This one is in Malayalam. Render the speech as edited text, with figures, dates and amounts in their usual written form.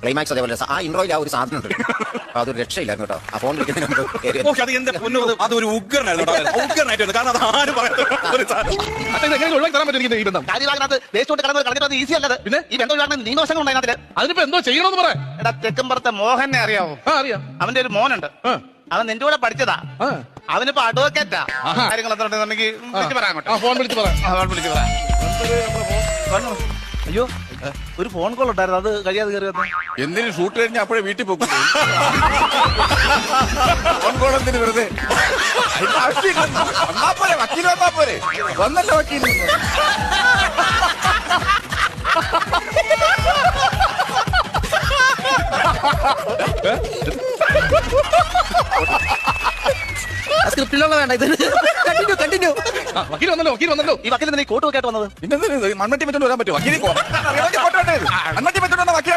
ക്ലൈമാക്സ് അതേപോലെ ആ ഇൻട്രോയിൽ ആ ഒരു സാധനം ഉണ്ട്. അപ്പൊ അതൊരു രക്ഷയില്ലായിരുന്നു കേട്ടോ. ആ ഫോൺ വിളിക്കുന്നതിന് അതൊരു ഉഗ്രനായിരുന്നു. കാരണം അത് ആരും ഈസി അല്ലത്. പിന്നെ ഈ ബന്ധം ഒഴിവാക്കാൻ നിയമവശങ്ങളുണ്ട് അതിനകത്ത്. അതിനിപ്പോ എന്തോ ചെയ്യണമെന്ന് പറയാം. എടാ തെക്കുംപുറത്തെ മോഹനെ അറിയാവോ? അറിയാം. അവന്റെ ഒരു മോനുണ്ട്. അവൻ നിന്റെ കൂടെ പഠിച്ചതാ. അവനിപ്പോ അഡ്വക്കേറ്റാ. കാര്യങ്ങൾ ഫോൺ വിളിച്ച് പറയാം. അയ്യോ ഒരു ഫോൺ കോൾ ഉണ്ടായിരുന്നു, അത് കഴിയാതെ കയറി വന്നു. എന്തിനും ഷൂട്ട് കഴിഞ്ഞാൽ അപ്പോഴേ വീട്ടിൽ പോകും. ഫോൺ കോൾ എന്തിനു വെറുതെ വക്കീൽ വന്നാ പോരെ. വന്നല്ലോ വക്കീൽ. സ്ക്രിപ്റ്റിലുള്ള വേണ്ട. ഇത് കണ്ടിന്യൂ. വക്കീൽ വന്നല്ലോ. ഈ വക്കീൽ നീ കോട്ട് വെക്കായിട്ട് വന്നത്? പിന്നെ മൺമട്ടി വെച്ചോണ്ട് വരാൻ പറ്റുമോ? വക്കീൽ മൺമട്ടി വെച്ചോണ്ട് വക്കീൽ